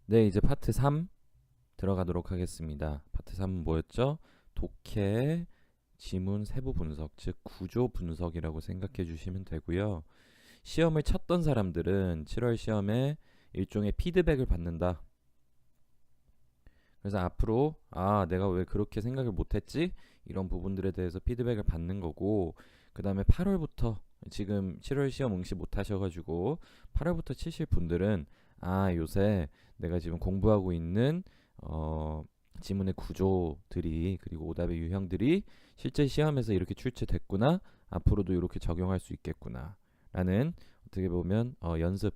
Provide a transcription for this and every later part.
네, 이제 파트 3 들어가도록 하겠습니다. 파트 3은 뭐였죠? 독해, 지문 세부 분석, 즉 구조 분석이라고 생각해 주시면 되고요. 시험을 쳤던 사람들은 7월 시험에 일종의 피드백을 받는다. 그래서 앞으로 내가 왜 그렇게 생각을 못했지? 이런 부분들에 대해서 피드백을 받는 거고, 그 다음에 8월부터 지금 7월 시험 응시 못하셔가지고 8월부터 치실 분들은 요새 내가 지금 공부하고 있는 지문의 구조들이, 그리고 오답의 유형들이 실제 시험에서 이렇게 출제됐구나, 앞으로도 이렇게 적용할 수 있겠구나 라는, 어떻게 보면 연습이라고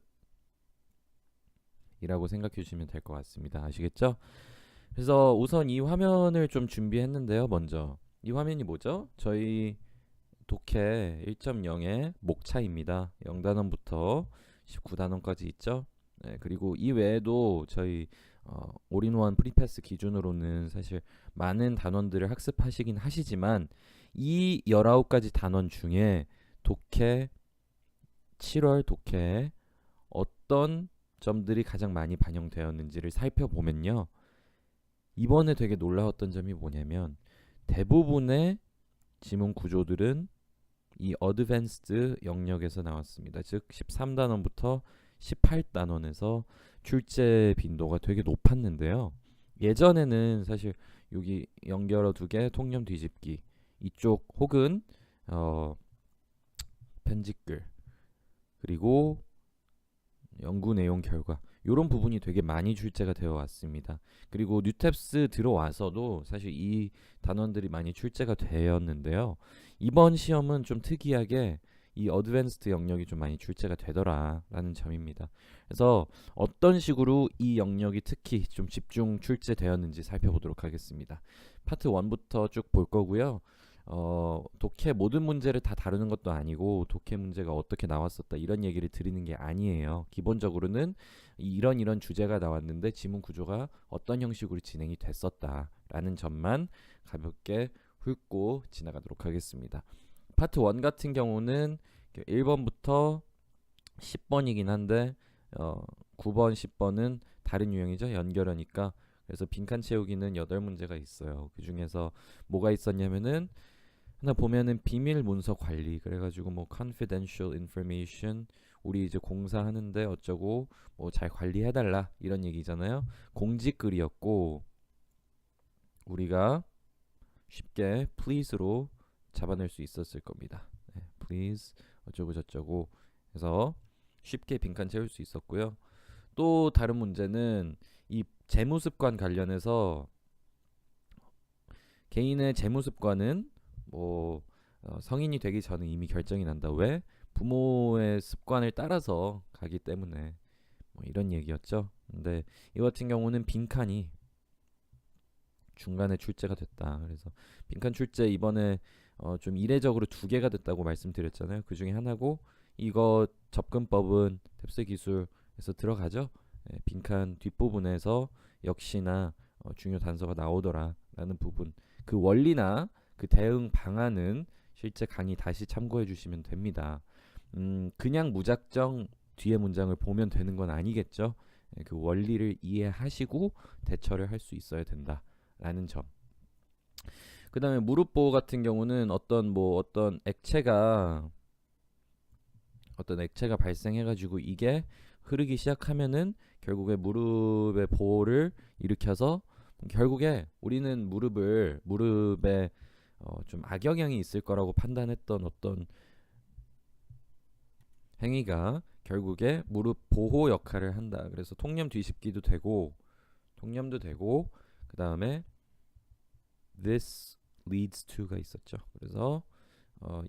생각해 주시면 될 것 같습니다. 아시겠죠? 그래서 우선 이 화면을 좀 준비했는데요. 먼저 이 화면이 뭐죠? 저희 독해 1.0의 목차입니다. 0단원부터 19단원까지 있죠. 네, 그리고 이 외에도 저희 올인원 프리패스 기준으로는 사실 많은 단원들을 학습하시긴 하시지만, 이 19가지 단원 중에 독해 7월 독해에 어떤 점들이 가장 많이 반영되었는지를 살펴보면요, 이번에 되게 놀라웠던 점이 뭐냐면, 대부분의 지문 구조들은 이 어드밴스드 영역에서 나왔습니다. 즉 13단원부터 18단원에서 출제 빈도가 되게 높았는데요. 예전에는 사실 여기 연결어 두 개, 통념 뒤집기 이쪽, 혹은 편집글, 그리고 연구 내용 결과, 이런 부분이 되게 많이 출제가 되어 왔습니다. 그리고 뉴탭스 들어와서도 사실 이 단원들이 많이 출제가 되었는데요. 이번 시험은 좀 특이하게 이 어드밴스드 영역이 좀 많이 출제가 되더라라는 점입니다. 그래서 어떤 식으로 이 영역이 특히 좀 집중 출제되었는지 살펴보도록 하겠습니다. 파트 1부터 쭉 볼 거고요. 독해 모든 문제를 다 다루는 것도 아니고, 독해 문제가 어떻게 나왔었다 이런 얘기를 드리는 게 아니에요. 기본적으로는 이런 주제가 나왔는데 지문 구조가 어떤 형식으로 진행이 됐었다라는 점만 가볍게 훑고 지나가도록 하겠습니다. 파트 1 같은 경우는 1번부터 10번이긴 한데 9번, 10번은 다른 유형이죠. 연결어니까. 그래서 빈칸 채우기는 8문제가 있어요. 그 중에서 뭐가 있었냐면은, 하나 보면은 비밀 문서 관리, 그래가지고 뭐 confidential information, 우리 이제 공사하는데 어쩌고 뭐 잘 관리해달라 이런 얘기잖아요. 공지글이었고, 우리가 쉽게 please로 잡아낼 수 있었을 겁니다. 네, please 어쩌고 저쩌고 해서 쉽게 빈칸 채울 수 있었고요. 또 다른 문제는 이 재무습관 관련해서, 개인의 재무습관은 뭐 성인이 되기 전에 이미 결정이 난다. 왜? 부모의 습관을 따라서 가기 때문에, 뭐 이런 얘기였죠. 근데 이 같은 경우는 빈칸이 중간에 출제가 됐다. 그래서 빈칸 출제 이번에 좀 이례적으로 2개가 됐다고 말씀드렸잖아요. 그 중에 하나고, 이거 접근법은 탭스 기술에서 들어가죠. 빈칸 뒷부분에서 역시나 중요 단서가 나오더라라는 부분, 그 원리나 그 대응 방안은 실제 강의 다시 참고해 주시면 됩니다. 그냥 무작정 뒤에 문장을 보면 되는 건 아니겠죠. 그 원리를 이해하시고 대처를 할 수 있어야 된다라는 점. 그 다음에 무릎 보호 같은 경우는 어떤 액체가 발생해가지고 이게 흐르기 시작하면은 결국에 무릎의 보호를 일으켜서, 결국에 우리는 무릎에 좀 악영향이 있을 거라고 판단했던 어떤 행위가 결국에 무릎 보호 역할을 한다. 그래서 통념 뒤집기도 되고, 그 다음에 this leads to가 있었죠. 그래서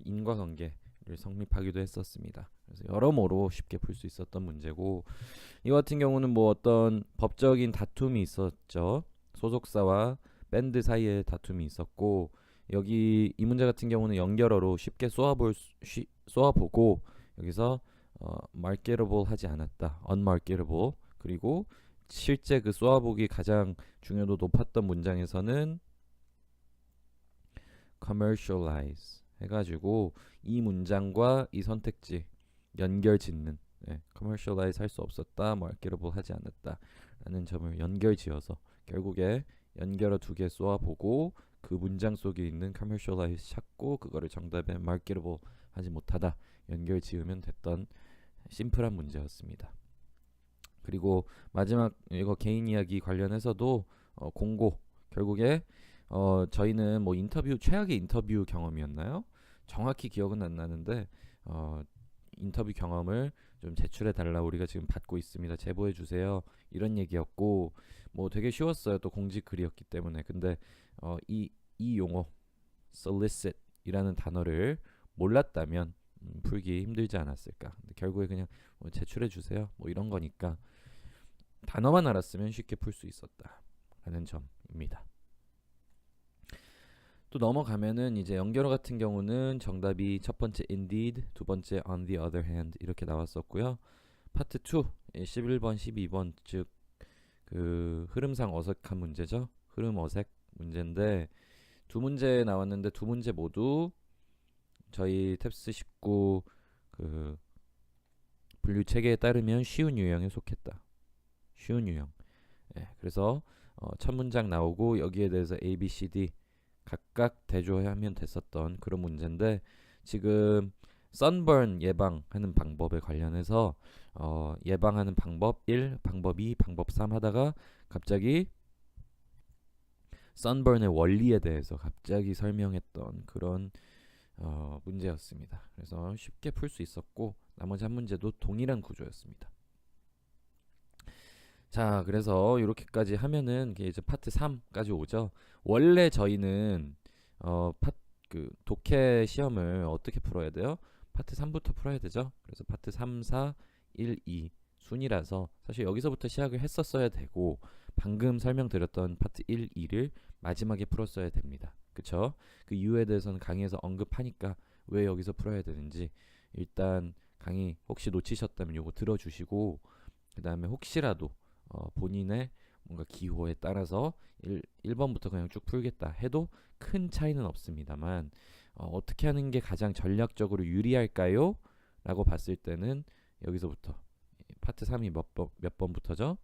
인과관계를 성립하기도 했었습니다. 그래서 여러모로 쉽게 풀 수 있었던 문제고, 이 같은 경우는 뭐 어떤 법적인 다툼이 있었죠. 소속사와 밴드 사이에 다툼이 있었고, 여기 이 문제 같은 경우는 연결어로 쉽게 쏘아보고, 여기서 marketable 하지 않았다, unmarketable. 그리고 실제 그 쏘아보기 가장 중요도 높았던 문장에서는 commercialize 해가지고 이 문장과 이 선택지 연결 짓는, commercialize 할 수 없었다, marketable 하지 않았다 라는 점을 연결지어서 결국에 연결어 두 개 쏘아보고 그 문장 속에 있는 commercialize 찾고 그거를 정답에 marketable 하지 못하다 연결지으면 됐던 심플한 문제였습니다. 그리고 마지막 이거 개인 이야기 관련해서도 공고 결국에 저희는 뭐 인터뷰 최악의 인터뷰 경험이었나요? 정확히 기억은 안 나는데 인터뷰 경험을 좀 제출해 달라 우리가 지금 받고 있습니다. 제보해 주세요. 이런 얘기였고 뭐 되게 쉬웠어요. 또 공직 글이었기 때문에. 근데 이 용어 solicit 이라는 단어를 몰랐다면 풀기 힘들지 않았을까. 근데 결국에 그냥 뭐 제출해 주세요. 뭐 이런 거니까 단어만 알았으면 쉽게 풀 수 있었다라는 점입니다. 또 넘어가면은 이제 연결어 같은 경우는 정답이 첫 번째 indeed, 두 번째 on the other hand 이렇게 나왔었고요. 파트 2 11번, 12번 즉 그 흐름상 어색한 문제죠. 흐름 어색 문제인데 두 문제 나왔는데 두 문제 모두 저희 탭스 19 그 분류 체계에 따르면 쉬운 유형에 속했다. 쉬운 유형. 그래서 첫 문장 나오고 여기에 대해서 A, B, C, D 각각 대조하면 됐었던 그런 문제인데 지금 sunburn 예방하는 방법에 관련해서 예방하는 방법 1, 방법 2, 방법 3 하다가 갑자기 sunburn의 원리에 대해서 갑자기 설명했던 그런 문제였습니다. 그래서 쉽게 풀 수 있었고 나머지 한 문제도 동일한 구조였습니다. 자, 그래서 이렇게까지 하면은 이제 파트 3까지 오죠. 원래 저희는 그 독해 시험을 어떻게 풀어야 돼요? 파트 3부터 풀어야 되죠. 그래서 파트 3, 4, 1, 2 순이라서 사실 여기서부터 시작을 했었어야 되고 방금 설명드렸던 파트 1, 2를 마지막에 풀었어야 됩니다. 그쵸? 그 이유에 대해서는 강의에서 언급하니까 왜 여기서 풀어야 되는지 일단 강의 혹시 놓치셨다면 요거 들어주시고 그 다음에 혹시라도 본인의 뭔가 기호에 따라서 1번부터 그냥 쭉 풀겠다 해도 큰 차이는 없습니다만 어떻게 하는 게 가장 전략적으로 유리할까요? 라고 봤을 때는 여기서부터 파트 3이 몇 번부터죠?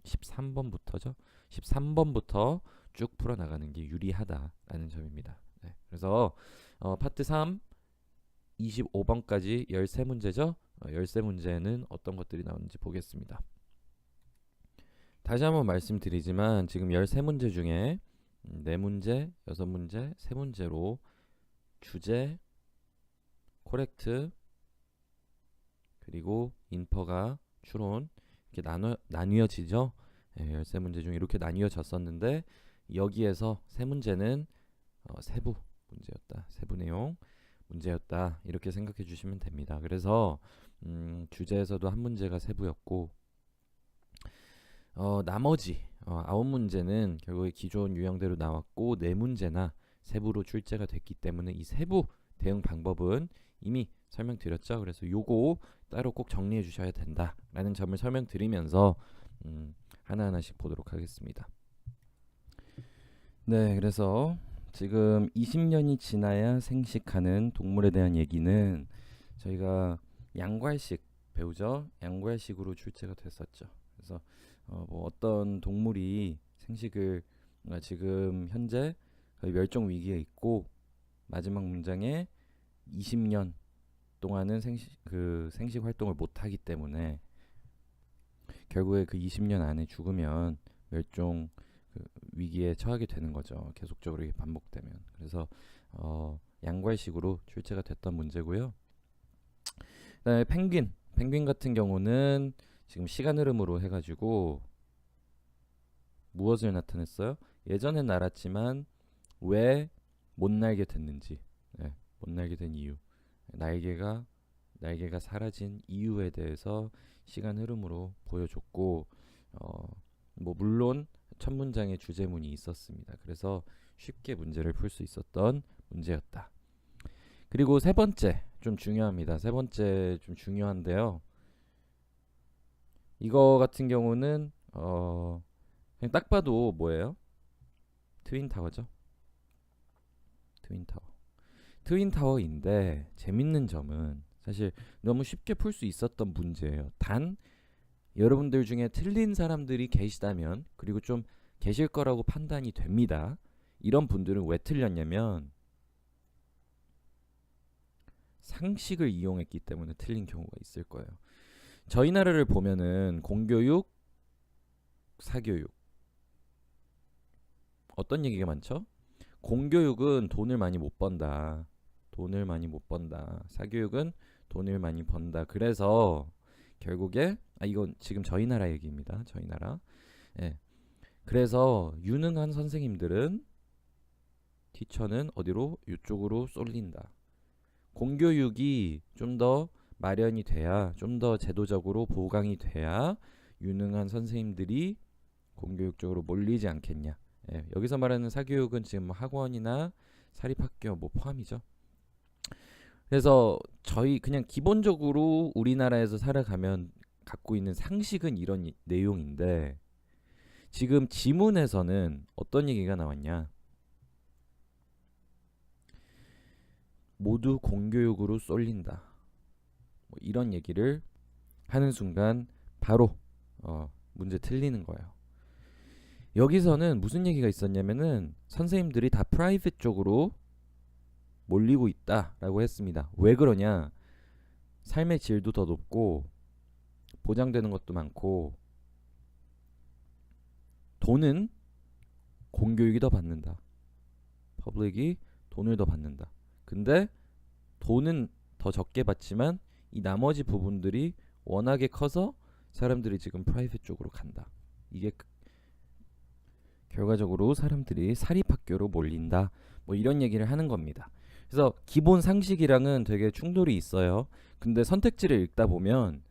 13번부터죠? 13번부터 쭉 풀어나가는 게 유리하다라는 점입니다. 그래서 파트 3 25번까지 13문제죠? 13문제는 어떤 것들이 나오는지 보겠습니다. 다시 한번 말씀드리지만 지금 13문제 중에 4문제, 6문제, 3문제로 주제, 코렉트, 그리고 인퍼가 추론 이렇게 나뉘어지죠. 13문제 중에 이렇게 나뉘어졌었는데 여기에서 3문제는 세부 문제였다. 세부 내용 문제였다. 이렇게 생각해 주시면 됩니다. 그래서 주제에서도 한 문제가 세부였고 나머지 9문제는 결국에 기존 유형대로 나왔고 4문제나 세부로 출제가 됐기 때문에 이 세부 대응 방법은 이미 설명드렸죠. 그래서 요거 따로 꼭 정리해 주셔야 된다라는 점을 설명드리면서 하나하나씩 보도록 하겠습니다. 네, 그래서 지금 20년이 지나야 생식하는 동물에 대한 얘기는 저희가 양괄식 배우죠. 양괄식으로 출제가 됐었죠. 그래서 뭐 어떤 동물이 생식을 지금 현재 거의 멸종 위기에 있고 마지막 문장에 20년 동안은 생식 활동을 못 하기 때문에 결국에 그 20년 안에 죽으면 멸종 위기에 처하게 되는 거죠. 계속적으로 이게 반복되면. 그래서 양괄식으로 출제가 됐던 문제고요. 그다음에 펭귄 같은 경우는 지금 시간 흐름으로 해가지고 무엇을 나타냈어요? 예전엔 알았지만 왜 못 날게 됐는지, 못 날게 된 이유, 날개가 사라진 이유에 대해서 시간 흐름으로 보여줬고, 뭐 물론 첫 문장에 주제문이 있었습니다. 그래서 쉽게 문제를 풀 수 있었던 문제였다. 그리고 세 번째 좀 중요합니다. 세 번째 좀 중요한데요. 이거 같은 경우는 그냥 딱 봐도 뭐예요? 트윈타워죠. 트윈타워인데 재밌는 점은 사실 너무 쉽게 풀 수 있었던 문제예요. 단 여러분들 중에 틀린 사람들이 계시다면, 그리고 좀 계실 거라고 판단이 됩니다. 이런 분들은 왜 틀렸냐면 상식을 이용했기 때문에 틀린 경우가 있을 거예요. 저희 나라를 보면은 공교육, 사교육 어떤 얘기가 많죠? 공교육은 돈을 많이 못 번다. 돈을 많이 못 번다. 사교육은 돈을 많이 번다. 그래서 결국에 이건 지금 저희 나라 얘기입니다. 저희 나라. 예. 그래서 유능한 선생님들은 티처는 어디로? 이쪽으로 쏠린다. 공교육이 좀 더 마련이 돼야, 좀 더 제도적으로 보강이 돼야 유능한 선생님들이 공교육 쪽으로 몰리지 않겠냐. 예, 여기서 말하는 사교육은 지금 학원이나 사립학교 뭐 포함이죠. 그래서 저희 그냥 기본적으로 우리나라에서 살아가면 갖고 있는 상식은 이런 내용인데, 지금 지문에서는 어떤 얘기가 나왔냐? 모두 공교육으로 쏠린다. 뭐 이런 얘기를 하는 순간 바로 문제 틀리는 거예요. 여기서는 무슨 얘기가 있었냐면은 선생님들이 다 프라이빗 쪽으로 몰리고 있다라고 했습니다. 왜 그러냐? 삶의 질도 더 높고 보장되는 것도 많고 돈은 공교육이 더 받는다. 퍼블릭이 돈을 더 받는다. 근데 돈은 더 적게 받지만 이 나머지 부분들이 워낙에 커서 사람들이 지금 프라이빗 쪽으로 간다. 이게 결과적으로 사람들이 사립학교로 몰린다. 뭐 이런 얘기를 하는 겁니다. 그래서 기본 상식이랑은 되게 충돌이 있어요. 근데 선택지를 읽다 보면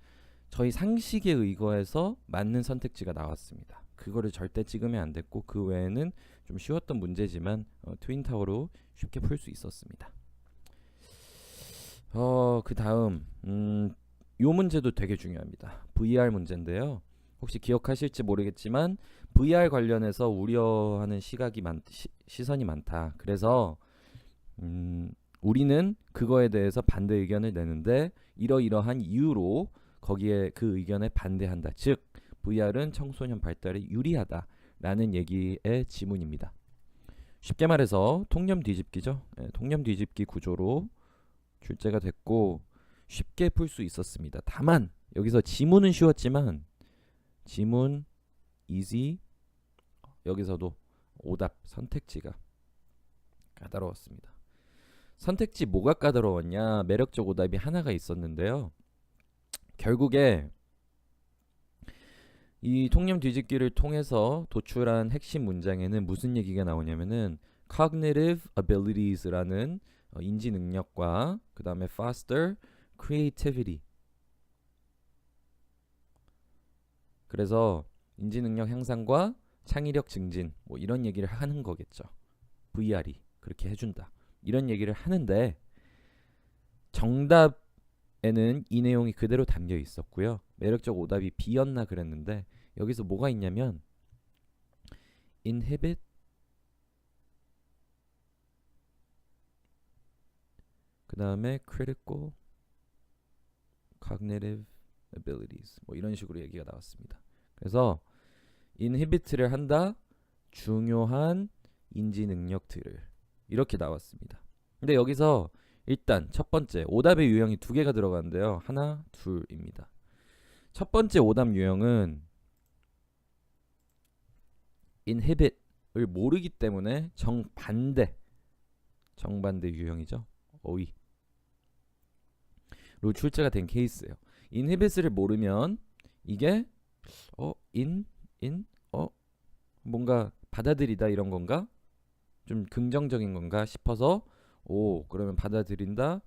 저희 상식에 의거해서 맞는 선택지가 나왔습니다. 그거를 절대 찍으면 안 됐고, 그 외에는 좀 쉬웠던 문제지만 트윈타워로 쉽게 풀 수 있었습니다. 그 다음 요 문제도 되게 중요합니다. VR 문제인데요. 혹시 기억하실지 모르겠지만 VR 관련해서 우려하는 시선이 많다. 그래서 우리는 그거에 대해서 반대 의견을 내는데 이러이러한 이유로 거기에 그 의견에 반대한다. 즉 VR은 청소년 발달에 유리하다라는 얘기의 지문입니다. 쉽게 말해서 통념 뒤집기죠. 통념 뒤집기 구조로 출제가 됐고 쉽게 풀 수 있었습니다. 다만 여기서 지문은 쉬웠지만 지문, easy, 여기서도 오답, 선택지가 까다로웠습니다. 선택지 뭐가 까다로웠냐? 매력적 오답이 하나가 있었는데요. 결국에 이 통념 뒤집기를 통해서 도출한 핵심 문장에는 무슨 얘기가 나오냐면은 cognitive abilities라는 인지 능력과 그 다음에 faster creativity. 그래서 인지 능력 향상과 창의력 증진 뭐 이런 얘기를 하는 거겠죠. VR이 그렇게 해준다. 이런 얘기를 하는데 정답에는 이 내용이 그대로 담겨 있었고요. 매력적 오답이 B였나 그랬는데 여기서 뭐가 있냐면 inhibit 그 다음에 critical cognitive abilities 뭐 이런 식으로 얘기가 나왔습니다. 그래서 inhibit를 한다, 중요한 인지 능력들을 이렇게 나왔습니다. 근데 여기서 일단 첫 번째 오답의 유형이 두 개가 들어가는데요. 하나, 둘입니다. 첫 번째 오답 유형은 inhibit을 모르기 때문에 정반대 유형이죠. 어휘로 출제가 된 케이스예요. inhibit을 모르면 이게 뭔가 받아들이다 이런 건가? 좀 긍정적인 건가 싶어서 그러면 받아들인다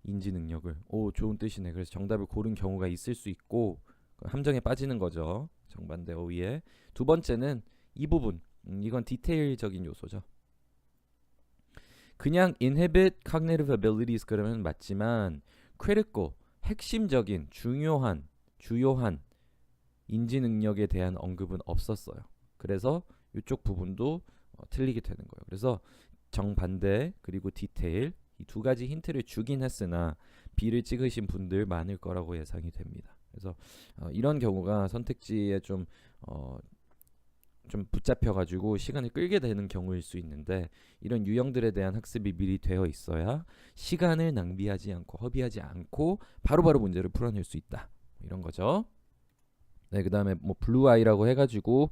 인지 능력을 좋은 뜻이네. 그래서 정답을 고른 경우가 있을 수 있고 함정에 빠지는 거죠. 정반대 어휘에. 두 번째는 이 부분 이건 디테일적인 요소죠. 그냥 inhibit cognitive abilities 그러면 맞지만 critical 핵심적인 주요한 인지 능력에 대한 언급은 없었어요. 그래서 이쪽 부분도 틀리게 되는 거예요. 그래서 정반대 그리고 디테일 이 두 가지 힌트를 주긴 했으나 B를 찍으신 분들 많을 거라고 예상이 됩니다. 그래서 이런 경우가 선택지에 좀 붙잡혀가지고 시간을 끌게 되는 경우일 수 있는데, 이런 유형들에 대한 학습이 미리 되어 있어야 시간을 낭비하지 않고 허비하지 않고 바로바로 문제를 풀어낼 수 있다, 이런 거죠. 네, 그 다음에 뭐 블루아이라고 해가지고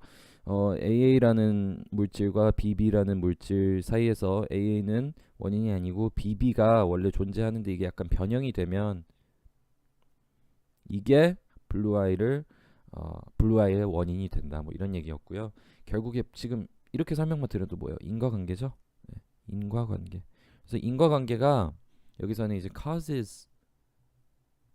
AA라는 물질과 BB라는 물질 사이에서 AA는 원인이 아니고 BB가 원래 존재하는데 이게 약간 변형이 되면 이게 블루아이의 원인이 된다, 뭐 이런 얘기였고요. 결국에 지금 이렇게 설명만 드려도 뭐예요? 인과관계죠. 네, 인과관계. 그래서 인과관계가 여기서는 이제 causes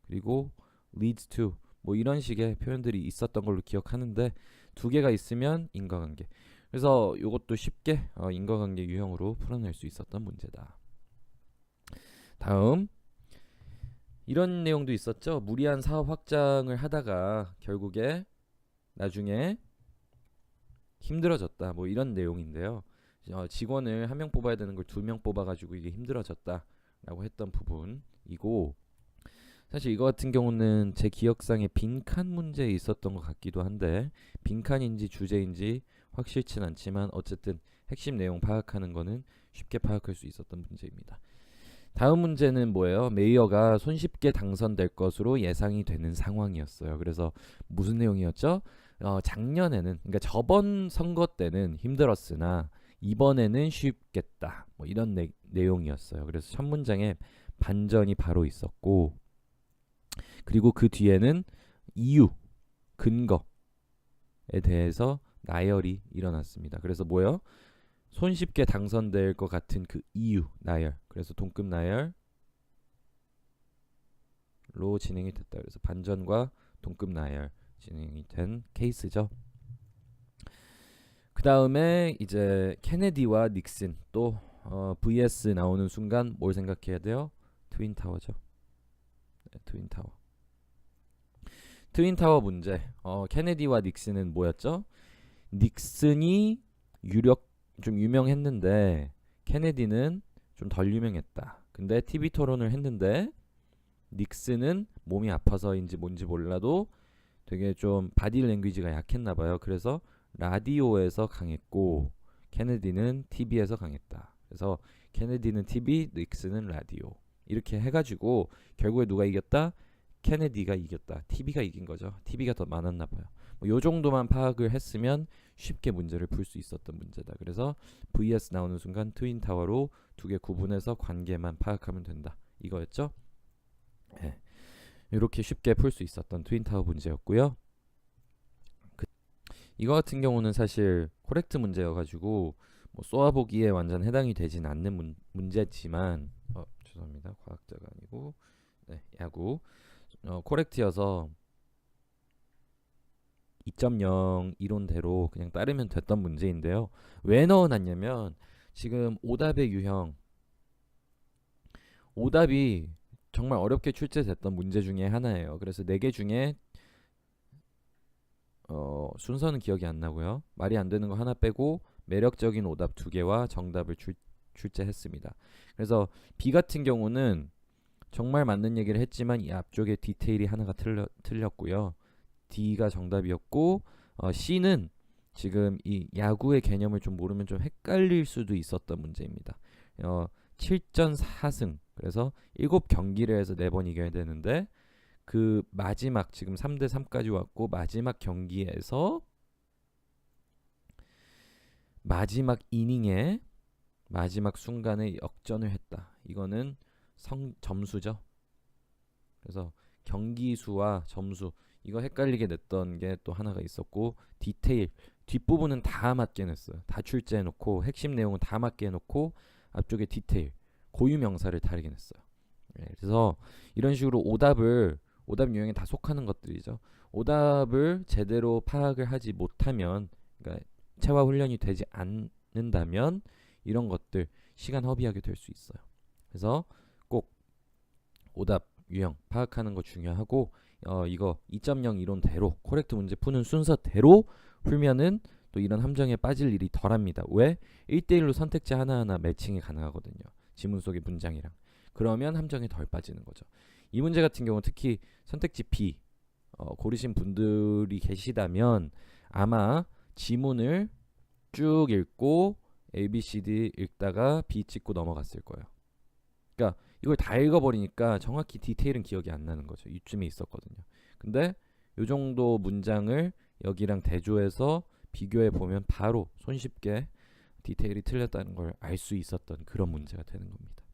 그리고 leads to 뭐 이런 식의 표현들이 있었던 걸로 기억하는데, 두 개가 있으면 인과관계. 그래서 이것도 쉽게 인과관계 유형으로 풀어낼 수 있었던 문제다. 다음, 이런 내용도 있었죠. 무리한 사업 확장을 하다가 결국에 나중에 힘들어졌다, 뭐 이런 내용인데요. 직원을 한 명 뽑아야 되는 걸 2명 뽑아가지고 이게 힘들어졌다 라고 했던 부분이고, 사실 이거 같은 경우는 제 기억상에 빈칸 문제에 있었던 것 같기도 한데, 빈칸인지 주제인지 확실치는 않지만 어쨌든 핵심 내용 파악하는 거는 쉽게 파악할 수 있었던 문제입니다. 다음 문제는 뭐예요? 메이어가 손쉽게 당선될 것으로 예상이 되는 상황이었어요. 그래서 무슨 내용이었죠? 작년에는, 그러니까 저번 선거 때는 힘들었으나 이번에는 쉽겠다, 뭐 이런 내용이었어요. 그래서 첫 문장에 반전이 바로 있었고, 그리고 그 뒤에는 이유, 근거에 대해서 나열이 일어났습니다. 그래서 뭐예요? 손쉽게 당선될 것 같은 그 이유, 나열. 그래서 동급 나열로 진행이 됐다. 그래서 반전과 동급 나열 진행이 된 케이스죠. 그 다음에 이제 케네디와 닉슨 또 vs 나오는 순간 뭘 생각해야 돼요? 트윈타워죠. 네, 트윈타워 문제. 케네디와 닉슨은 뭐였죠? 닉슨이 좀 유명했는데 케네디는 좀 덜 유명했다. 근데 TV 토론을 했는데 닉슨은 몸이 아파서인지 뭔지 몰라도 되게 좀 바디 랭귀지가 약했나 봐요. 그래서 라디오에서 강했고 케네디는 TV에서 강했다. 그래서 케네디는 TV, 닉슨은 라디오. 이렇게 해가지고 결국에 누가 이겼다? 케네디가 이겼다. TV가 이긴 거죠. TV가 더 많았나 봐요. 요 정도만 파악을 했으면 쉽게 문제를 풀 수 있었던 문제다. 그래서 vs 나오는 순간 트윈타워로 두 개 구분해서 관계만 파악하면 된다, 이거였죠. 네. 이렇게 쉽게 풀 수 있었던 트윈타워 문제였고요. 이거 같은 경우는 사실 코렉트 문제여가지고 뭐 쏘아보기에 완전 해당이 되진 않는 문제지만 죄송합니다. 과학자가 아니고 야구 코렉트여서 2.0 이론대로 그냥 따르면 됐던 문제인데요. 왜 넣어놨냐면 지금 오답의 유형, 오답이 정말 어렵게 출제됐던 문제 중에 하나예요. 그래서 4개 중에 순서는 기억이 안 나고요. 말이 안 되는 거 하나 빼고 매력적인 오답 2개와 정답을 출제했습니다. 그래서 B 같은 경우는 정말 맞는 얘기를 했지만 이 앞쪽에 디테일이 하나가 틀렸고요. D가 정답이었고 C는 지금 이 야구의 개념을 좀 모르면 좀 헷갈릴 수도 있었던 문제입니다. 7전 4승, 그래서 7경기를 해서 4번 이겨야 되는데 그 마지막 지금 3대 3까지 왔고 마지막 경기에서 마지막 이닝에 마지막 순간에 역전을 했다. 이거는 점수죠. 그래서 경기 수와 점수, 이거 헷갈리게 냈던 게 또 하나가 있었고, 디테일 뒷부분은 다 맞게 냈어요. 다 출제해놓고 핵심 내용은 다 맞게 해놓고 앞쪽에 디테일 고유 명사를 다르게 냈어요. 그래서 이런 식으로 오답 유형에 다 속하는 것들이죠. 오답을 제대로 파악을 하지 못하면, 그러니까 체화 훈련이 되지 않는다면 이런 것들 시간 허비하게 될 수 있어요. 그래서 꼭 오답 유형 파악하는 거 중요하고, 이거 2.0 이론대로 코렉트 문제 푸는 순서대로 풀면은 또 이런 함정에 빠질 일이 덜합니다. 왜? 1대1로 선택지 하나하나 매칭이 가능하거든요. 지문 속의 문장이랑. 그러면 함정에 덜 빠지는 거죠. 이 문제 같은 경우 특히 선택지 B 고르신 분들이 계시다면 아마 지문을 쭉 읽고 A, B, C, D 읽다가 B 찍고 넘어갔을 거예요. 그러니까 이걸 다 읽어버리니까 정확히 디테일은 기억이 안 나는 거죠. 이쯤에 있었거든요. 근데 이 정도 문장을 여기랑 대조해서 비교해 보면 바로 손쉽게 디테일이 틀렸다는 걸 알 수 있었던 그런 문제가 되는 겁니다.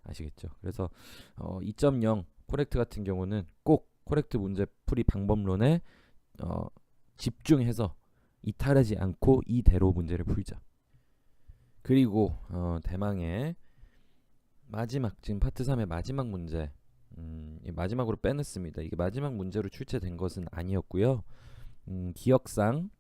아시겠죠? 그래서 2.0 코렉트 같은 경우는 꼭 코렉트 문제 풀이 방법론에 집중해서 이탈하지 않고 이대로 문제를 풀자. 그리고 대망의 마지막 지금 파트 3의 마지막 문제 마지막으로 빼냈습니다. 이게 마지막 문제로 출제된 것은 아니었고요. 기억상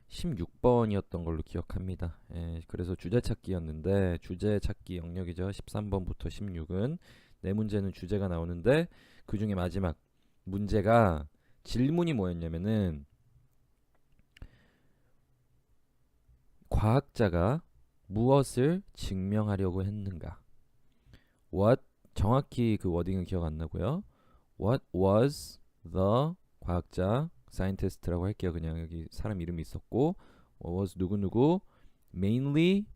16번이었던 걸로 기억합니다. 그래서 주제 찾기였는데 주제 찾기 영역이죠. 13번부터 16은 네 문제는 주제가 나오는데 그 중에 마지막 문제가 질문이 뭐였냐면은 과학자가 무엇을 증명하려고 했는가? What 정확히 그 워딩은 기억 안 나고요. What was the 과학자 scientist라고 할게요. 그냥 여기 사람 이름이 있었고 what was 누구누구 mainly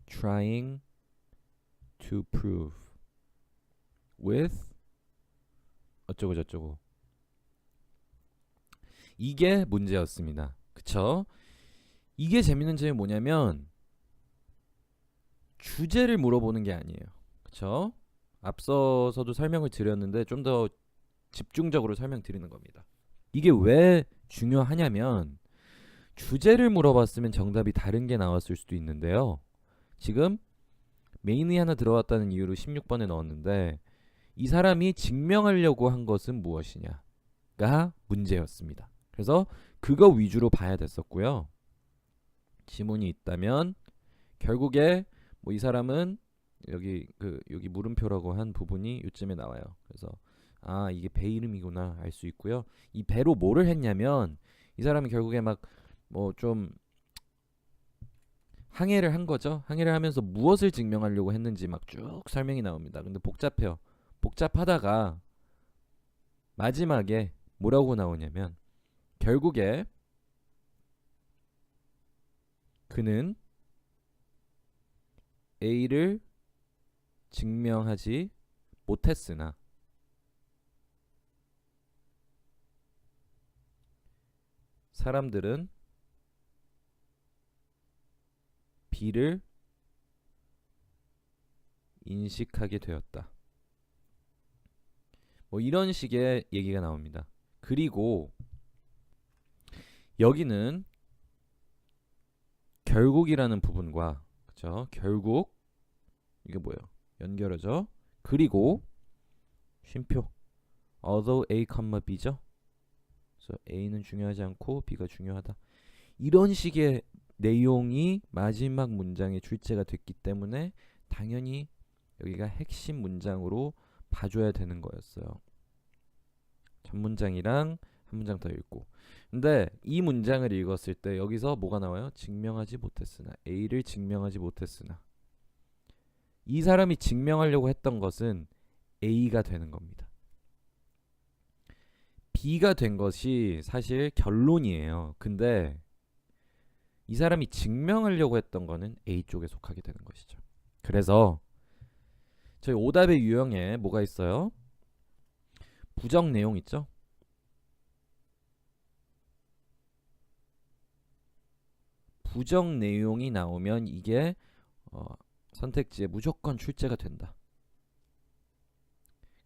trying to prove with 어쩌고 저쩌고 이게 문제였습니다. 그쵸? 이게 재밌는 점이 뭐냐면 주제를 물어보는 게 아니에요. 그쵸? 앞서서도 설명을 드렸는데 좀 더 집중적으로 설명드리는 겁니다. 이게 왜 중요하냐면 주제를 물어봤으면 정답이 다른 게 나왔을 수도 있는데요. 지금 메인이 하나 들어왔다는 이유로 16번에 넣었는데 이 사람이 증명하려고 한 것은 무엇이냐가 문제였습니다. 그래서 그거 위주로 봐야 됐었고요. 지문이 있다면 결국에 뭐 이 사람은 여기 물음표라고 한 부분이 요쯤에 나와요. 그래서 아 이게 배 이름이구나 알 수 있고요. 이 배로 뭐를 했냐면 이 사람이 결국에 막 뭐 좀 항해를 한 거죠. 항해를 하면서 무엇을 증명하려고 했는지 막 쭉 설명이 나옵니다. 근데 복잡해요. 복잡하다가 마지막에 뭐라고 나오냐면 결국에 그는 A를 증명하지 못했으나 사람들은 B를 인식하게 되었다. 뭐 이런 식의 얘기가 나옵니다. 그리고 여기는 결국이라는 부분과 그쵸? 결국 이게 뭐예요? 연결하죠. 그리고 쉼표 although A, B죠. 그래서 A는 중요하지 않고 B가 중요하다. 이런 식의 내용이 마지막 문장에 출제가 됐기 때문에 당연히 여기가 핵심 문장으로 봐줘야 되는 거였어요. 첫 문장이랑 한 문장 더 읽고. 근데 이 문장을 읽었을 때 여기서 뭐가 나와요? 증명하지 못했으나 A를 증명하지 못했으나 이 사람이 증명하려고 했던 것은 A가 되는 겁니다. B가 된 것이 사실 결론이에요. 근데 이 사람이 증명하려고 했던 거는 A 쪽에 속하게 되는 것이죠. 그래서 저희 오답의 유형에 뭐가 있어요? 부정 내용 있죠? 부정 내용이 나오면 이게 선택지에 무조건 출제가 된다.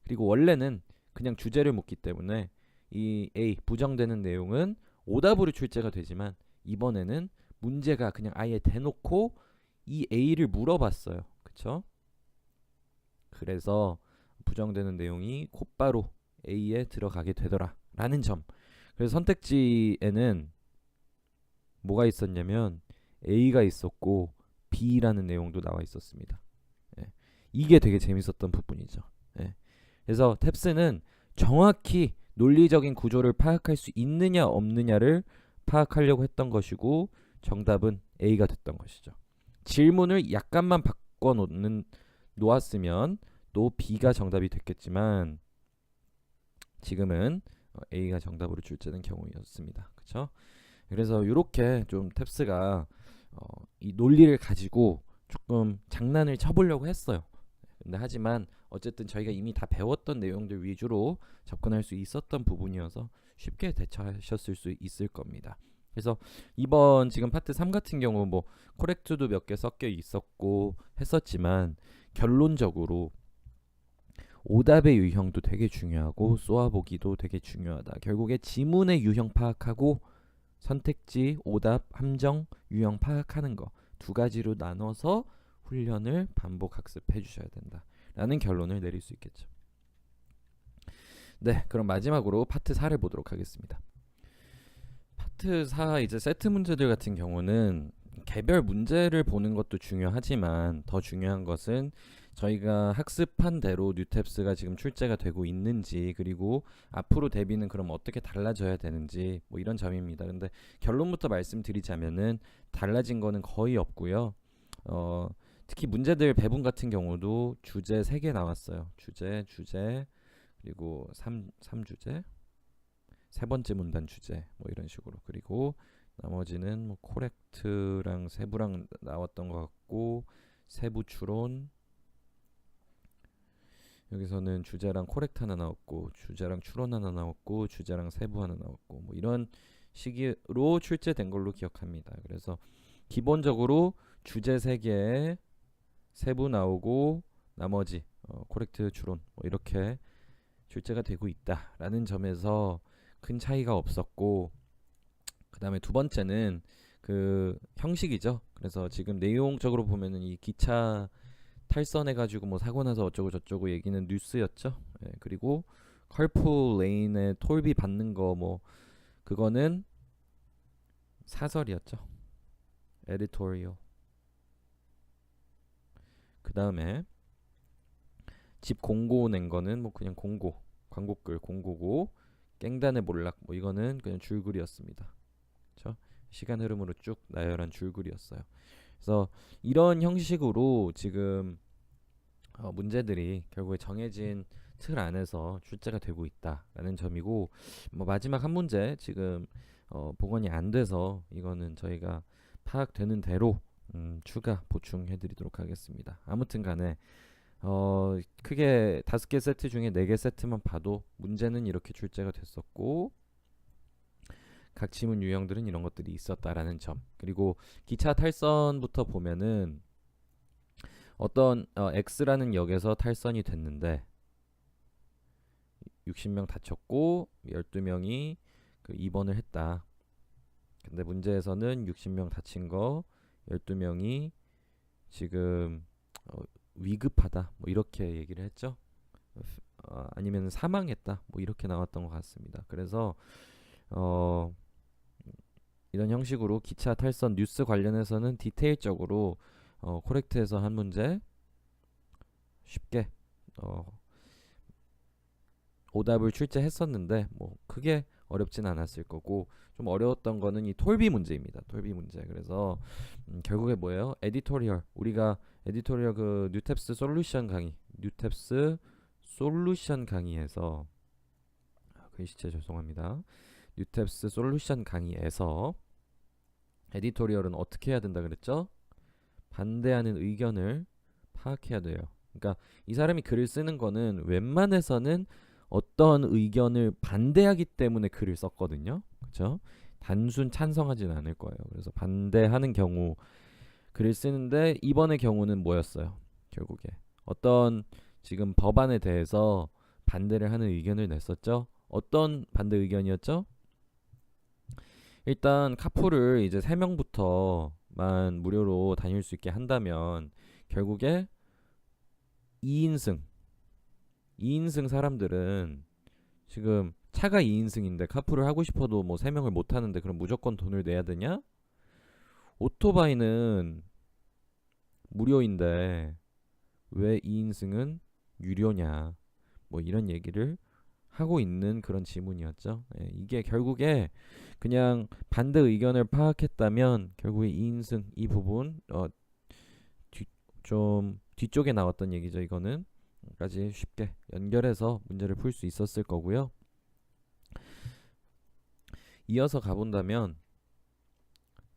그리고 원래는 그냥 주제를 묻기 때문에 이 A 부정되는 내용은 오답으로 출제가 되지만 이번에는 문제가 그냥 아예 대놓고 이 A를 물어봤어요. 그쵸? 그래서 부정되는 내용이 곧바로 A에 들어가게 되더라 라는 점. 그래서 선택지에는 뭐가 있었냐면 A가 있었고 B라는 내용도 나와 있었습니다. 이게 되게 재밌었던 부분이죠. 그래서 탭스는 정확히 논리적인 구조를 파악할 수 있느냐 없느냐를 파악하려고 했던 것이고 정답은 A가 됐던 것이죠. 질문을 약간만 바꿔 놓았으면 또 B가 정답이 됐겠지만 지금은 A가 정답으로 출제된 경우였습니다. 그렇죠? 그래서 이렇게 좀 탭스가 이 논리를 가지고 조금 장난을 쳐보려고 했어요. 근데 하지만 어쨌든 저희가 이미 다 배웠던 내용들 위주로 접근할 수 있었던 부분이어서 쉽게 대처하셨을 수 있을 겁니다. 그래서 이번 지금 파트 3 같은 경우 뭐 코렉트도 몇 개 섞여 있었고 했었지만 결론적으로 오답의 유형도 되게 중요하고 쏘아보기도 되게 중요하다. 결국에 지문의 유형 파악하고 선택지, 오답, 함정, 유형 파악하는 거 두 가지로 나눠서 훈련을 반복 학습해 주셔야 된다 라는 결론을 내릴 수 있겠죠. 네, 그럼 마지막으로 파트 4를 보도록 하겠습니다. 파트 4 이제 세트 문제들 같은 경우는 개별 문제를 보는 것도 중요하지만 더 중요한 것은 저희가 학습한 대로 뉴탭스가 지금 출제가 되고 있는지, 그리고 앞으로 대비는 그럼 어떻게 달라져야 되는지 뭐 이런 점입니다. 근데 결론부터 말씀드리자면은 달라진 거는 거의 없고요. 특히 문제들 배분 같은 경우도 주제 3개 나왔어요. 주제 그리고 3주제, 세 번째 문단 주제 뭐 이런 식으로. 그리고 나머지는 뭐 코렉트랑 세부랑 나왔던 것 같고, 세부 추론, 여기서는 주제랑 코렉트 하나 나왔고, 주제랑 추론 하나 나왔고, 주제랑 세부 하나 나왔고, 뭐 이런 식으로 출제된 걸로 기억합니다. 그래서 기본적으로 주제 3개에 세부 나오고 나머지 코렉트 추론 뭐 이렇게 출제가 되고 있다라는 점에서 큰 차이가 없었고, 그 다음에 두 번째는 그 형식이죠. 그래서 지금 내용적으로 보면은 이 기차 탈선해가지고 뭐 사고 나서 어쩌고 저쩌고 얘기는 뉴스였죠. 예, 그리고 컬풀 레인에 톨비 받는 거 뭐 그거는 사설이었죠. 에디토리얼. 그 다음에 집 공고 낸 거는 뭐 그냥 공고, 광고글 공고고, 깽단의 몰락 뭐 이거는 그냥 줄글이었습니다. 그렇죠? 시간 흐름으로 쭉 나열한 줄글이었어요. 그래서 이런 형식으로 지금 문제들이 결국에 정해진 틀 안에서 출제가 되고 있다라는 점이고, 뭐 마지막 한 문제 지금 복원이 안 돼서 이거는 저희가 파악되는 대로 추가 보충해드리도록 하겠습니다. 아무튼 간에 크게 5개 세트 중에 4개 세트만 봐도 문제는 이렇게 출제가 됐었고, 각 지문 유형들은 이런 것들이 있었다라는 점. 그리고 기차 탈선부터 보면은 어떤 X라는 역에서 탈선이 됐는데 60명 다쳤고 12명이 그 입원을 했다. 근데 문제에서는 60명 다친 거 12명이 지금 위급하다 뭐 이렇게 얘기를 했죠. 아니면 사망했다 뭐 이렇게 나왔던 것 같습니다. 그래서 이런 형식으로 기차 탈선 뉴스 관련해서는 디테일적으로 코렉트에서 한 문제 쉽게 오답을 출제했었는데 뭐 크게 어렵진 않았을 거고, 좀 어려웠던 거는 이 톨비 문제입니다. 톨비 문제. 그래서 결국에 뭐예요? 에디토리얼. 우리가 에디토리얼 그 뉴탭스 솔루션 강의, 뉴탭스 솔루션 강의에서 글씨체 죄송합니다. 뉴탭스 솔루션 강의에서 에디토리얼은 어떻게 해야 된다 그랬죠? 반대하는 의견을 파악해야 돼요. 그러니까 이 사람이 글을 쓰는 거는 웬만해서는 어떤 의견을 반대하기 때문에 글을 썼거든요. 그렇죠? 단순 찬성하지는 않을 거예요. 그래서 반대하는 경우 글을 쓰는데, 이번의 경우는 뭐였어요? 결국에 어떤 지금 법안에 대해서 반대를 하는 의견을 냈었죠. 어떤 반대 의견이었죠? 일단 카풀을 이제 3명부터만 무료로 다닐 수 있게 한다면 결국에 2인승 사람들은 지금 차가 2인승인데 카풀을 하고 싶어도 뭐 3명을 못 하는데 그럼 무조건 돈을 내야 되냐? 오토바이는 무료인데 왜 2인승은 유료냐? 뭐 이런 얘기를 하고 있는 그런 지문이었죠. 예, 이게 결국에 그냥 반대 의견을 파악했다면 결국에 2인승 이 부분 좀 뒤쪽에 나왔던 얘기죠. 이거는 까지 쉽게 연결해서 문제를 풀 수 있었을 거고요. 이어서 가본다면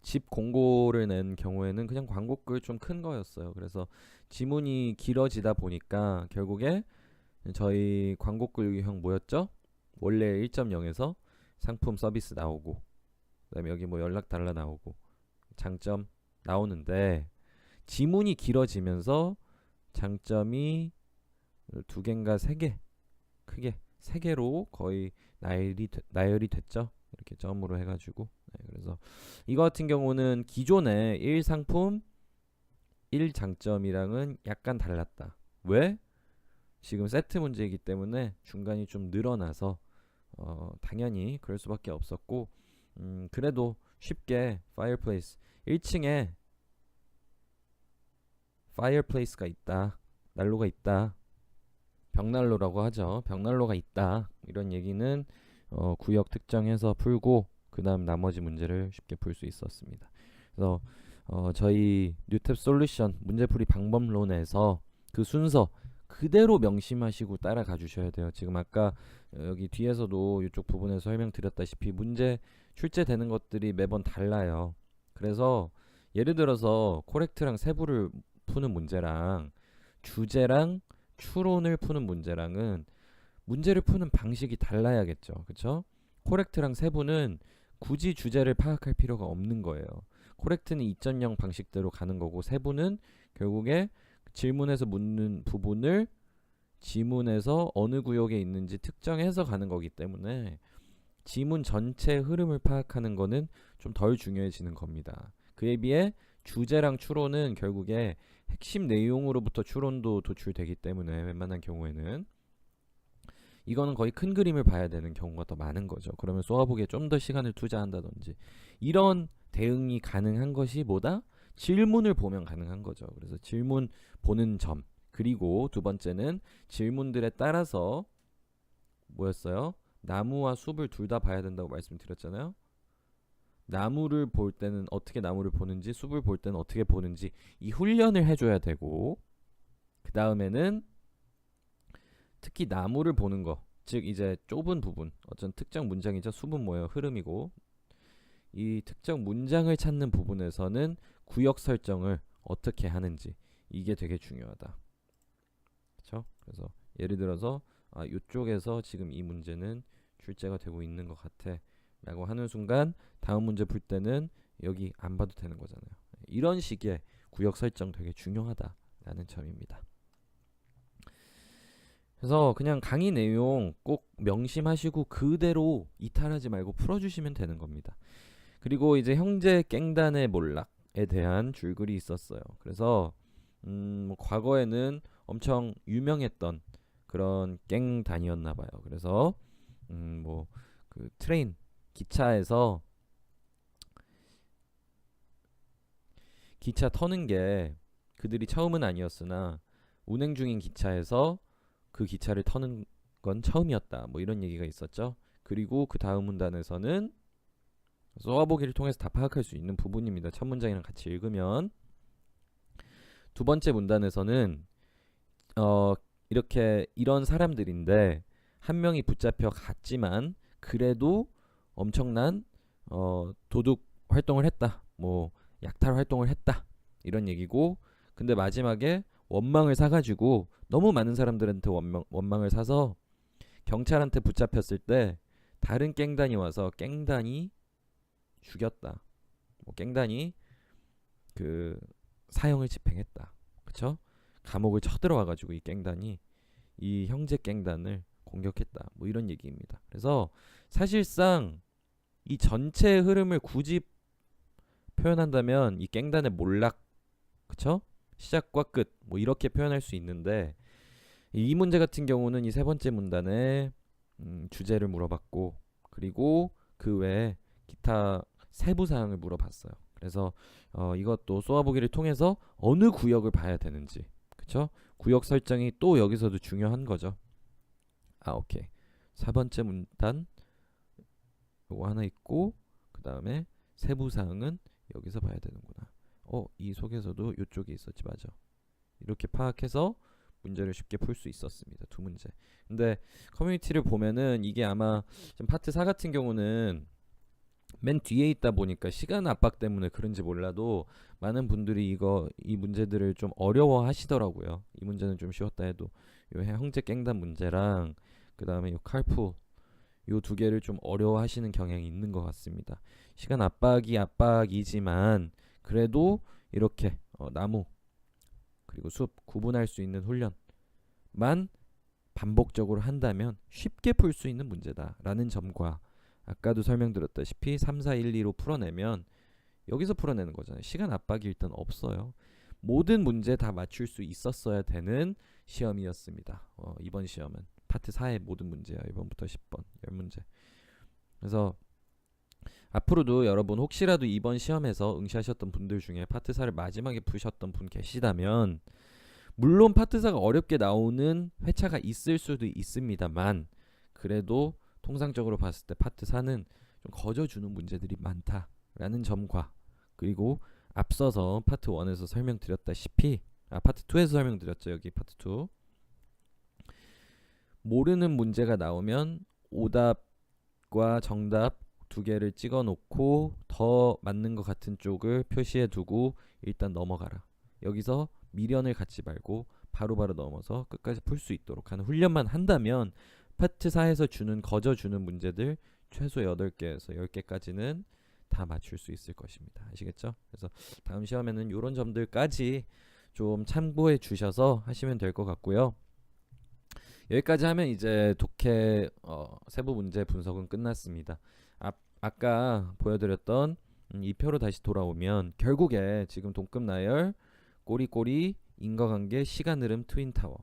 집 공고를 낸 경우에는 그냥 광고글 좀 큰 거였어요. 그래서 지문이 길어지다 보니까 결국에 저희 광고글 유형 뭐였죠? 원래 1.0에서 상품 서비스 나오고, 그다음에 여기 뭐 연락 달라 나오고, 장점 나오는데 지문이 길어지면서 장점이 두 개인가 세 개, 크게 세 개로 거의 나열이 됐죠. 이렇게 점으로 해가지고. 네, 그래서 이거 같은 경우는 기존의 1상품 1장점이랑은 약간 달랐다. 왜? 지금 세트 문제이기 때문에 중간이 좀 늘어나서 당연히 그럴 수밖에 없었고, 그래도 쉽게 fireplace 1층에 fireplace가 있다, 난로가 있다, 벽난로라고 하죠. 벽난로가 있다, 이런 얘기는 구역 특정해서 풀고 그 다음 나머지 문제를 쉽게 풀 수 있었습니다. 그래서 저희 뉴탭 솔루션 문제풀이 방법론에서 그 순서 그대로 명심하시고 따라가 주셔야 돼요. 지금 아까 여기 뒤에서도 이쪽 부분에서 설명드렸다시피 문제 출제되는 것들이 매번 달라요. 그래서 예를 들어서 코렉트랑 세부를 푸는 문제랑 주제랑 추론을 푸는 문제랑은 문제를 푸는 방식이 달라야겠죠. 그쵸? 코렉트랑 세부는 굳이 주제를 파악할 필요가 없는 거예요. 코렉트는 2.0 방식대로 가는 거고, 세부는 결국에 질문에서 묻는 부분을 지문에서 어느 구역에 있는지 특정해서 가는 거기 때문에 지문 전체 흐름을 파악하는 거는 좀 덜 중요해지는 겁니다. 그에 비해 주제랑 추론은 결국에 핵심 내용으로부터 추론도 도출되기 때문에 웬만한 경우에는 이거는 거의 큰 그림을 봐야 되는 경우가 더 많은 거죠. 그러면 쏘아보기에 좀 더 시간을 투자한다든지 이런 대응이 가능한 것이 뭐다? 질문을 보면 가능한 거죠. 그래서 질문 보는 점, 그리고 두 번째는 질문들에 따라서 뭐였어요? 나무와 숲을 둘 다 봐야 된다고 말씀드렸잖아요. 나무를 볼 때는 어떻게 나무를 보는지, 숲을 볼 때는 어떻게 보는지 이 훈련을 해줘야 되고, 그 다음에는 특히 나무를 보는 거, 즉 이제 좁은 부분, 어떤 특정 문장이죠. 숲은 뭐예요? 흐름이고, 이 특정 문장을 찾는 부분에서는 구역 설정을 어떻게 하는지, 이게 되게 중요하다. 그렇죠? 그래서 예를 들어서 이쪽에서 지금 이 문제는 출제가 되고 있는 것 같아 라고 하는 순간 다음 문제 풀 때는 여기 안 봐도 되는 거잖아요. 이런 식의 구역 설정 되게 중요하다라는 점입니다. 그래서 그냥 강의 내용 꼭 명심하시고 그대로 이탈하지 말고 풀어주시면 되는 겁니다. 그리고 이제 형제 깽단의 몰락에 대한 줄글이 있었어요. 그래서 뭐 과거에는 엄청 유명했던 그런 깽단이었나 봐요. 그래서 뭐 그 트레인 기차에서 기차 터는 게 그들이 처음은 아니었으나 운행 중인 기차에서 그 기차를 터는 건 처음이었다. 뭐 이런 얘기가 있었죠. 그리고 그 다음 문단에서는 쏘아보기를 통해서 다 파악할 수 있는 부분입니다. 첫 문장이랑 같이 읽으면 두 번째 문단에서는 이렇게 이런 사람들인데 한 명이 붙잡혀 갔지만 그래도 엄청난 도둑 활동을 했다. 뭐 약탈 활동을 했다. 이런 얘기고, 근데 마지막에 원망을 사가지고 너무 많은 사람들한테 원망을 사서 경찰한테 붙잡혔을 때 다른 깽단이 와서 깽단이 죽였다. 뭐 깽단이 그 사형을 집행했다. 그쵸? 감옥을 쳐들어와가지고 이 깽단이 이 형제 깽단을 공격했다. 뭐 이런 얘기입니다. 그래서 사실상 이 전체의 흐름을 굳이 표현한다면 이 깽단의 몰락, 그쵸? 시작과 끝, 뭐 이렇게 표현할 수 있는데 이 문제 같은 경우는 이 세 번째 문단에 주제를 물어봤고, 그리고 그 외에 기타 세부 사항을 물어봤어요. 그래서 이것도 쏘아보기를 통해서 어느 구역을 봐야 되는지, 그쵸? 구역 설정이 또 여기서도 중요한 거죠. 오케이. 4번째 문단 요거 하나 있고, 그 다음에 세부 사항은 여기서 봐야 되는구나. 이 속에서도 이쪽에 있었지, 맞아. 이렇게 파악해서 문제를 쉽게 풀 수 있었습니다. 두 문제. 근데 커뮤니티를 보면은 이게 아마 좀 파트 4 같은 경우는 맨 뒤에 있다 보니까 시간 압박 때문에 그런지 몰라도 많은 분들이 이 문제들을 좀 어려워 하시더라고요. 이 문제는 좀 쉬웠다 해도 요 형제 깽단 문제랑 그 다음에 요 칼푸 요 두 개를 좀 어려워 하시는 경향이 있는 것 같습니다. 시간 압박이 압박이지만 그래도 이렇게 나무 그리고 숲 구분할 수 있는 훈련만 반복적으로 한다면 쉽게 풀 수 있는 문제다라는 점과 아까도 설명드렸다시피 3, 4, 1, 2로 풀어내면 여기서 풀어내는 거잖아요. 시간 압박이 일단 없어요. 모든 문제 다 맞출 수 있었어야 되는 시험이었습니다. 이번 시험은 파트 4의 모든 문제야. 1번부터 10번 10문제. 그래서 앞으로도 여러분 혹시라도 이번 시험에서 응시하셨던 분들 중에 파트 4를 마지막에 푸셨던 분 계시다면 물론 파트 4가 어렵게 나오는 회차가 있을 수도 있습니다만 그래도 통상적으로 봤을 때 파트 4는 좀 거저주는 문제들이 많다라는 점과 그리고 앞서서 파트 1에서 설명드렸다시피 파트 2에서 설명드렸죠. 여기 파트 2 모르는 문제가 나오면 오답과 정답 두 개를 찍어 놓고 더 맞는 것 같은 쪽을 표시해 두고 일단 넘어가라. 여기서 미련을 갖지 말고 바로바로 넘어서 끝까지 풀 수 있도록 하는 훈련만 한다면 파트 4에서 거저주는 문제들 최소 8개에서 10개까지는 다 맞출 수 있을 것입니다. 아시겠죠? 그래서 다음 시험에는 이런 점들까지 좀 참고해 주셔서 하시면 될 것 같고요. 여기까지 하면 이제 독해 세부 문제 분석은 끝났습니다. 아까 보여드렸던 이 표로 다시 돌아오면 결국에 지금 동급 나열, 꼬리꼬리, 인과관계, 시간 흐름, 트윈타워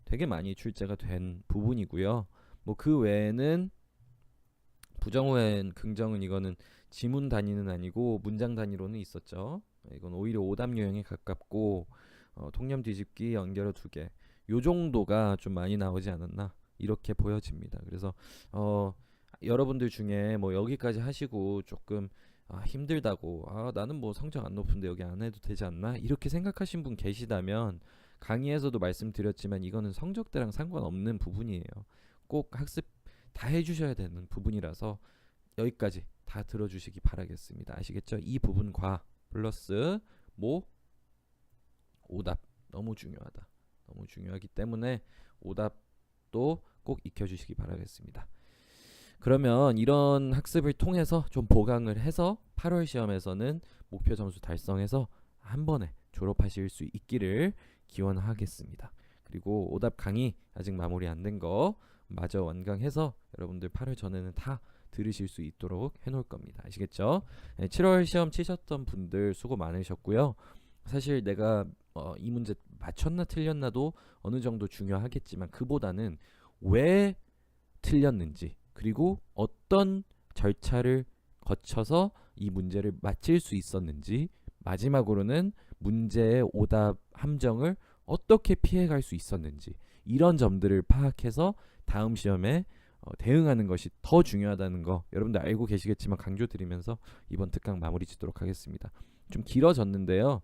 되게 많이 출제가 된 부분이고요. 뭐 그 외에는 부정후엔 긍정은 이거는 지문 단위는 아니고 문장 단위로는 있었죠. 이건 오히려 오답 유형에 가깝고 통념 뒤집기, 연결어 2개 요 정도가 좀 많이 나오지 않았나 이렇게 보여집니다. 그래서 여러분들 중에 뭐 여기까지 하시고 조금 힘들다고 나는 뭐 성적 안 높은데 여기 안 해도 되지 않나 이렇게 생각하신 분 계시다면 강의에서도 말씀드렸지만 이거는 성적대랑 상관없는 부분이에요. 꼭 학습 다 해주셔야 되는 부분이라서 여기까지 다 들어주시기 바라겠습니다. 아시겠죠? 이 부분과 플러스 오답 너무 중요하다. 너무 중요하기 때문에 오답도 꼭 익혀주시기 바라겠습니다. 그러면 이런 학습을 통해서 좀 보강을 해서 8월 시험에서는 목표 점수 달성해서 한 번에 졸업하실 수 있기를 기원하겠습니다. 그리고 오답 강의 아직 마무리 안 된 거 마저 완강해서 여러분들 8월 전에는 다 들으실 수 있도록 해놓을 겁니다. 아시겠죠? 7월 시험 치셨던 분들 수고 많으셨고요. 사실 내가 이 문제 맞췄나 틀렸나도 어느 정도 중요하겠지만 그보다는 왜 틀렸는지 그리고 어떤 절차를 거쳐서 이 문제를 맞힐 수 있었는지 마지막으로는 문제의 오답 함정을 어떻게 피해갈 수 있었는지 이런 점들을 파악해서 다음 시험에 대응하는 것이 더 중요하다는 거 여러분들 알고 계시겠지만 강조드리면서 이번 특강 마무리 짓도록 하겠습니다. 좀 길어졌는데요.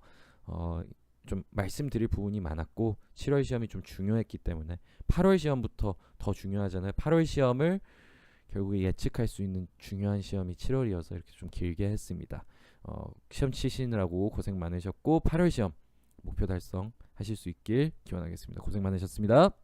좀 말씀드릴 부분이 많았고 7월 시험이 좀 중요했기 때문에 8월 시험부터 더 중요하잖아요. 8월 시험을 결국에 예측할 수 있는 중요한 시험이 7월이어서 이렇게 좀 길게 했습니다. 시험 치시느라고 고생 많으셨고 8월 시험 목표 달성 하실 수 있길 기원하겠습니다. 고생 많으셨습니다.